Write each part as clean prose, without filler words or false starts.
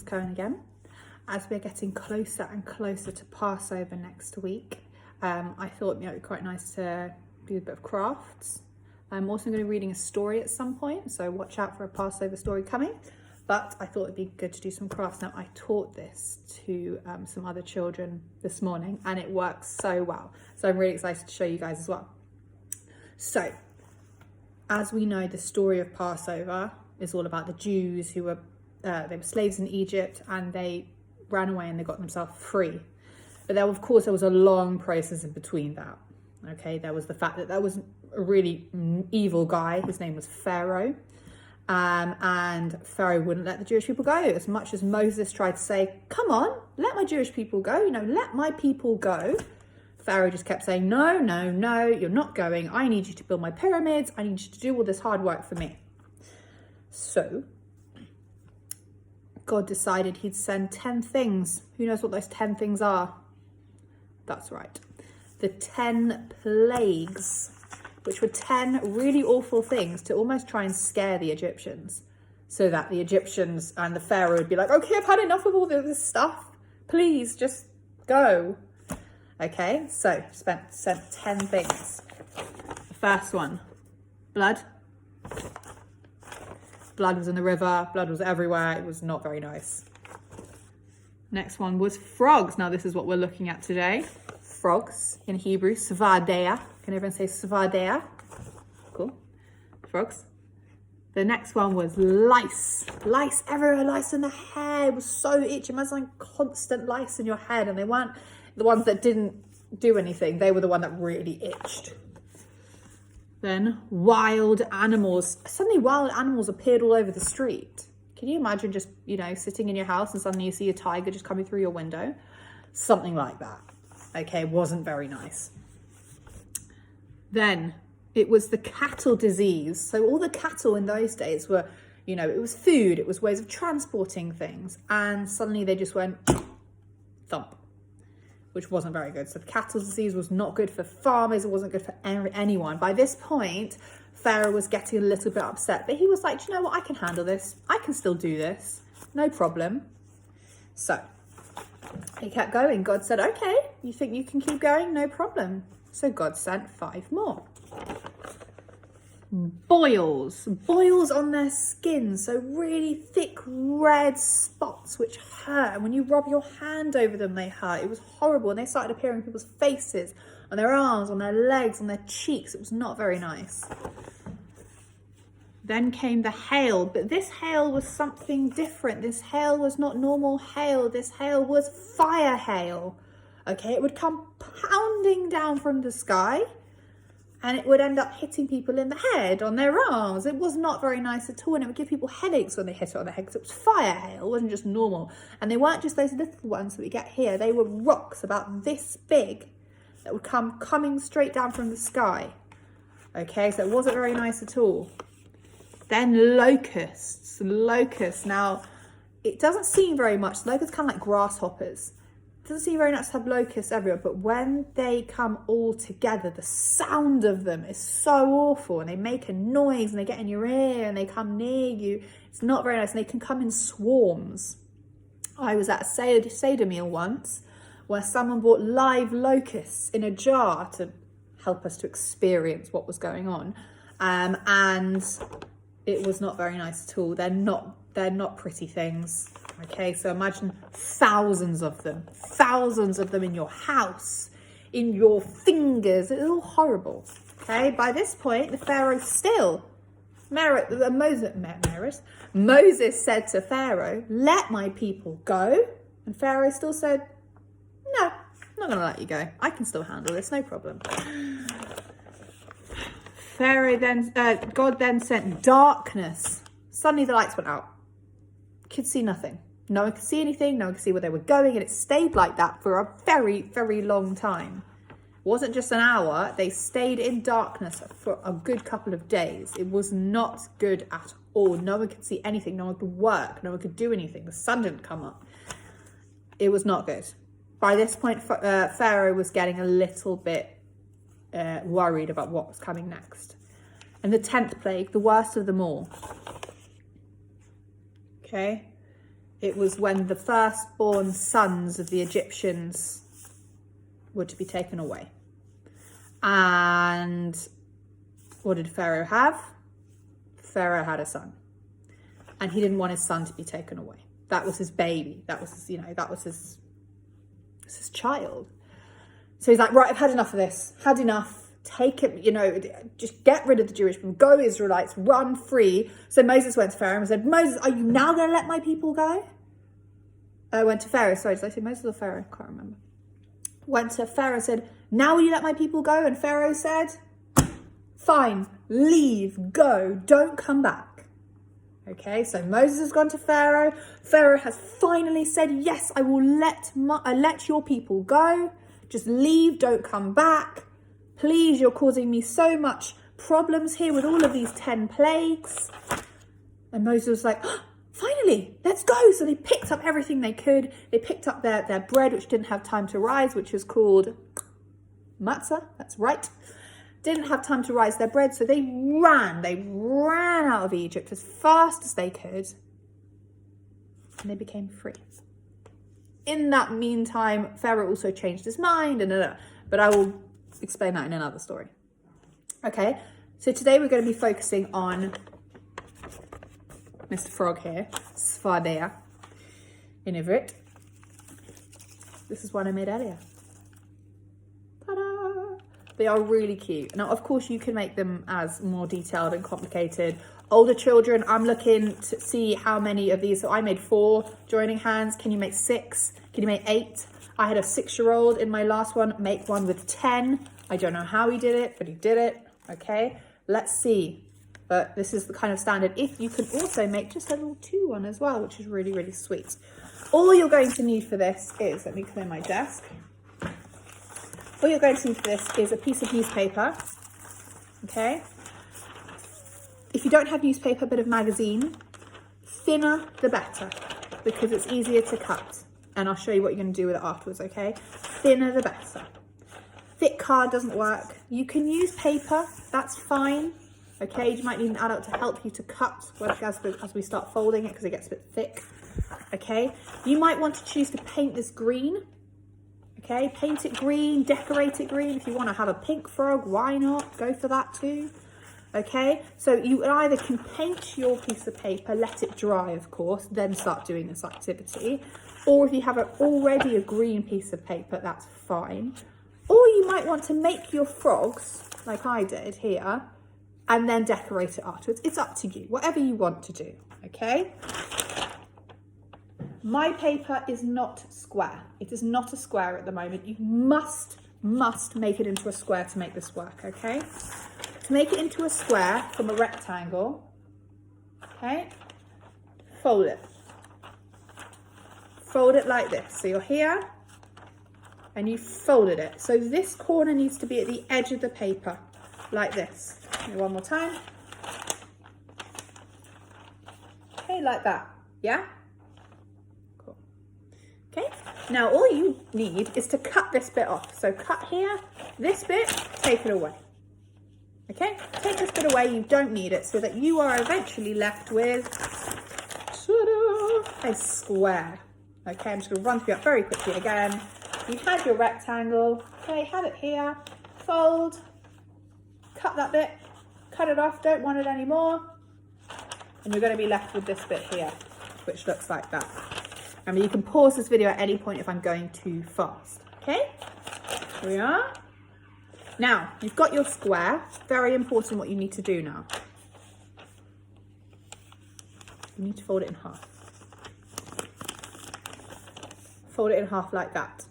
things going again as we're getting closer and closer to Passover next week. I thought it'd be quite nice to do a bit of crafts. I'm also going to be reading a story at some point, so watch out for a Passover story coming. But I thought it'd be good to do some crafts. Now, I taught this to some other children this morning, and it works so well. So I'm really excited to show you guys as well. So, as we know, the story of Passover is all about the Jews who were they were slaves in Egypt, and they ran away and they got themselves free. But there, of course, there was a long process in between that. Okay, there was the fact that there was a really evil guy. His name was Pharaoh. And Pharaoh wouldn't let the Jewish people go, as much as Moses tried to say, come on, let my Jewish people go, let my people go. Pharaoh just kept saying, no, you're not going. I need you to build my pyramids. I need you to do all this hard work for me. So God decided he'd send 10 things. Who knows what those 10 things are? That's right. The 10 plagues, which were 10 really awful things to almost try and scare the Egyptians, so that the Egyptians and the Pharaoh would be like, okay, I've had enough of all this stuff. Please just go. Okay, so sent 10 things. The first one, blood. Blood was in the river. Blood was everywhere. It was not very nice. Next one was frogs. Now, this is what we're looking at today. Frogs in Hebrew, svadea. Can everyone say svadea? Cool. Frogs. The next one was lice. Lice everywhere, lice in the hair. It was so itchy. Imagine like constant lice in your head, and they weren't the ones that didn't do anything. They were the one that really itched. Then wild animals. Suddenly wild animals appeared all over the street. Can you imagine just, sitting in your house and suddenly you see a tiger just coming through your window? Something like that. Okay, wasn't very nice. Then it was the cattle disease. So all the cattle in those days were, it was food, it was ways of transporting things. And suddenly they just went thump, which wasn't very good. So the cattle disease was not good for farmers. It wasn't good for anyone. By this point, Pharaoh was getting a little bit upset, but he was like, do you know what? I can handle this. I can still do this. No problem. So he kept going. God said, okay, you think you can keep going? No problem. So God sent 5 more. Boils on their skin. So really thick red spots which hurt. And when you rub your hand over them, they hurt. It was horrible. And they started appearing on people's faces, on their arms, on their legs, on their cheeks. It was not very nice. Then came the hail, but this hail was something different. This hail was not normal hail. This hail was fire hail. Okay, it would come pounding down from the sky, and it would end up hitting people in the head, on their arms. It was not very nice at all, and it would give people headaches when they hit it on their head, because it was fire hail. It wasn't just normal. And they weren't just those little ones that we get here. They were rocks about this big that would come coming straight down from the sky. Okay, so it wasn't very nice at all. Then locusts. Now, it doesn't seem very much. Locusts come like grasshoppers. It doesn't seem very nice to have locusts everywhere, but when they come all together, the sound of them is so awful, and they make a noise, and they get in your ear, and they come near you. It's not very nice, and they can come in swarms. I was at a Seder meal once, where someone brought live locusts in a jar to help us to experience what was going on, and it was not very nice at all. They're not pretty things. Okay, so imagine thousands of them in your house, in your fingers. It's all horrible. Okay, by this point, the Pharaoh still, Moses said to Pharaoh, let my people go. And Pharaoh still said, no, I'm not going to let you go. I can still handle this, no problem. God then sent darkness. Suddenly the lights went out. Could see nothing. No one could see anything. No one could see where they were going. And it stayed like that for a very, very long time. It wasn't just an hour. They stayed in darkness for a good couple of days. It was not good at all. No one could see anything. No one could work. No one could do anything. The sun didn't come up. It was not good. By this point, Pharaoh was getting a little bit worried about what was coming next. And the 10th plague, the worst of them all. Okay. It was when the firstborn sons of the Egyptians were to be taken away. And what did Pharaoh have? Pharaoh had a son. And he didn't want his son to be taken away. That was his baby. That was his, that was his child. So he's like, right, I've had enough of this. Had enough. Take it, just get rid of the Jewish people. Go, Israelites, run free. So Moses went to Pharaoh and said, Moses, are you now going to let my people go? Went to Pharaoh. Sorry, did I say Moses or Pharaoh? I can't remember. Went to Pharaoh and said, now will you let my people go? And Pharaoh said, fine, leave, go, don't come back. Okay, so Moses has gone to Pharaoh. Pharaoh has finally said, yes, I will let your people go. Just leave, don't come back. Please, you're causing me so much problems here with all of these 10 plagues. And Moses was like, oh, finally, let's go. So they picked up everything they could. They picked up their bread, which didn't have time to rise, which was called matzah. That's right. Didn't have time to rise their bread, so they ran out of Egypt as fast as they could, and they became free. In that meantime, Pharaoh also changed his mind, but I will explain that in another story. Okay, so today we're going to be focusing on Mr. Frog here, Svadea, in Ivrit. This is one I made earlier. They are really cute. Now, of course, you can make them as more detailed and complicated. Older children, I'm looking to see how many of these. So I made 4 joining hands. Can you make 6? Can you make 8? I had a 6-year-old in my last one make one with 10. I don't know how he did it, but he did it. Okay, let's see. But this is the kind of standard. If you can also make just a little 2 one as well, which is really, really sweet. All you're going to need for this is, let me clear my desk. All you're going to need for this is a piece of newspaper, okay? If you don't have newspaper, a bit of magazine, thinner the better, because it's easier to cut. And I'll show you what you're going to do with it afterwards, okay? Thinner the better. Thick card doesn't work. You can use paper, that's fine, okay? You might need an adult to help you to cut as we start folding it, because it gets a bit thick, okay? You might want to choose to paint this green. Okay, paint it green, decorate it green. If you want to have a pink frog, why not? Go for that too. Okay, so you either can paint your piece of paper, let it dry, of course, then start doing this activity. Or if you have already a green piece of paper, that's fine. Or you might want to make your frogs, like I did here, and then decorate it afterwards. It's up to you, whatever you want to do, okay? My paper is not square. It is not a square at the moment. You must make it into a square to make this work, okay? To make it into a square from a rectangle, okay, fold it. Fold it like this. So you're here and you folded it. So this corner needs to be at the edge of the paper, like this. Okay, one more time. Okay, like that, yeah? Okay, now all you need is to cut this bit off. So cut here, this bit, take it away. Okay, take this bit away, you don't need it, so that you are eventually left with a square. Okay, I'm just going to run through that very quickly again. You had your rectangle, okay, have it here, fold, cut that bit, cut it off, don't want it anymore, and you're going to be left with this bit here, which looks like that. I mean, you can pause this video at any point if I'm going too fast, okay? Here we are. Now, you've got your square. Very important what you need to do now. You need to fold it in half. Fold it in half like that,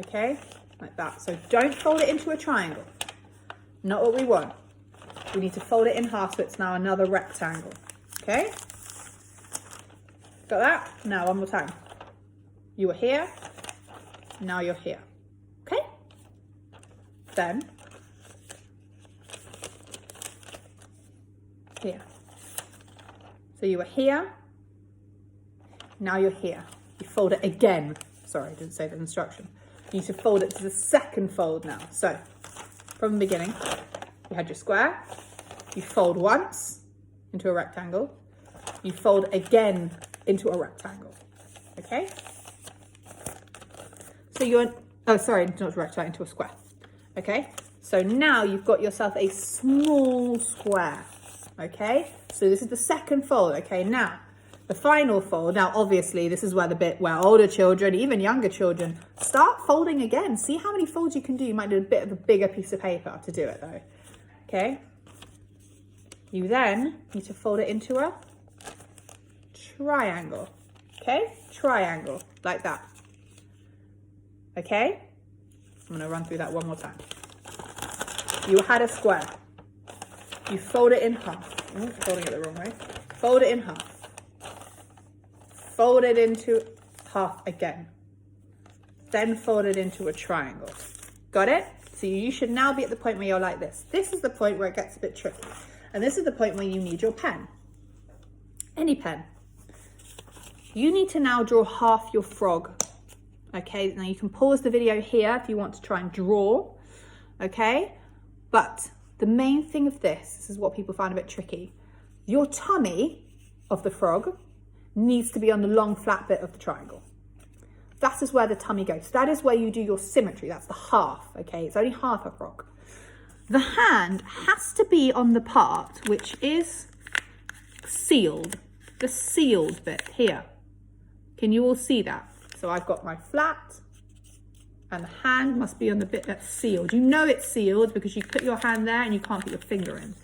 okay? Like that. So don't fold it into a triangle. Not what we want. We need to fold it in half so it's now another rectangle, okay? Got that? Now, one more time. You were here, now you're here, okay? Then, here. So you were here, now you're here. You fold it again. Sorry, I didn't say the instruction. You need to fold it to the second fold now. So, from the beginning, you had your square, you fold once into a rectangle, you fold again into a rectangle. okay? So you're, oh, sorry, not rectangle, into a square, okay? So now you've got yourself a small square, okay? So this is the second fold, okay? Now, the final fold, now obviously this is where the bit where older children, even younger children, start folding again. See how many folds you can do. You might do a bit of a bigger piece of paper to do it though, okay? You then need to fold it into a triangle, okay? Triangle, like that, okay? I'm gonna run through that one more time. You had a square. You fold it in half. Oh, folding it the wrong way. Fold it in half. Fold it into half again. Then fold it into a triangle. Got it? So you should now be at the point where you're like this. This is the point where it gets a bit tricky. And this is the point where you need your pen. Any pen. You need to now draw half your frog. Okay, now you can pause the video here if you want to try and draw. Okay, but the main thing of this is what people find a bit tricky. Your tummy of the frog needs to be on the long flat bit of the triangle. That is where the tummy goes. That is where you do your symmetry. That's the half, okay? It's only half a frog. The hand has to be on the part which is sealed, the sealed bit here. Can you all see that? So I've got my flat and the hand must be on the bit that's sealed. You know it's sealed because you put your hand there and you can't put your finger in.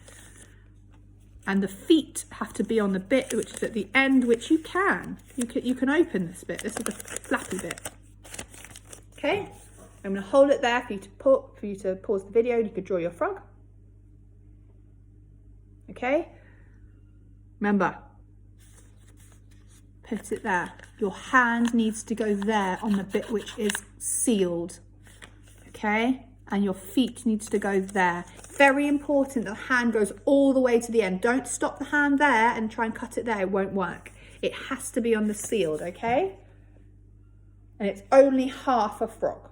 And the feet have to be on the bit which is at the end, which you can open this bit. This is the flappy bit. Okay, I'm going to hold it there for you to pause the video and you could draw your frog. Okay, remember, put it there. Your hand needs to go there on the bit which is sealed. Okay, and your feet needs to go there. Very important that the hand goes all the way to the end. Don't stop the hand there and try and cut it there. It won't work. It has to be on the sealed, okay? And it's only half a frog.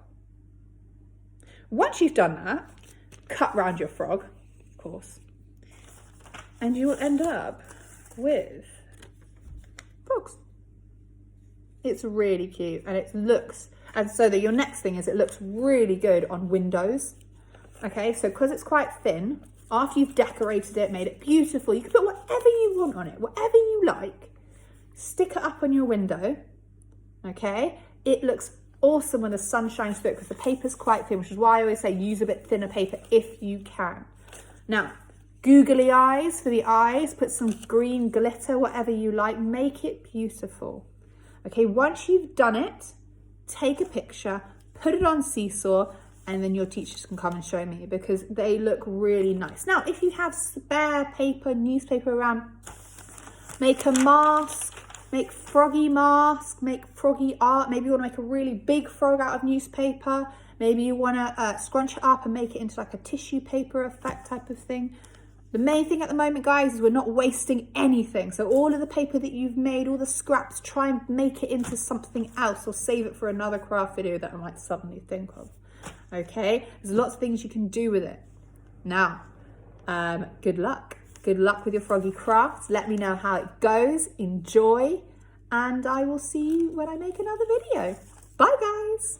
Once you've done that, cut round your frog, of course, and you will end up with frogs. It's really cute and it looks, and so your next thing is it looks really good on windows. Okay, so because it's quite thin, after you've decorated it, made it beautiful, you can put whatever you want on it, whatever you like. Stick it up on your window, okay? It looks awesome when the sun shines through it because the paper's quite thin, which is why I always say use a bit thinner paper if you can. Now, googly eyes for the eyes, put some green glitter, whatever you like, make it beautiful. Okay, once you've done it, take a picture, put it on Seesaw, and then your teachers can come and show me because they look really nice. Now, if you have spare paper, newspaper around, make a mask, make froggy mask, make froggy art. Maybe you want to make a really big frog out of newspaper. Maybe you want to scrunch it up and make it into like a tissue paper effect type of thing. The main thing at the moment, guys, is we're not wasting anything. So all of the paper that you've made, all the scraps, try and make it into something else or save it for another craft video that I might suddenly think of. Okay, there's lots of things you can do with it. Now, good luck. Good luck with your froggy crafts. Let me know how it goes. Enjoy. And I will see you when I make another video. Bye, guys.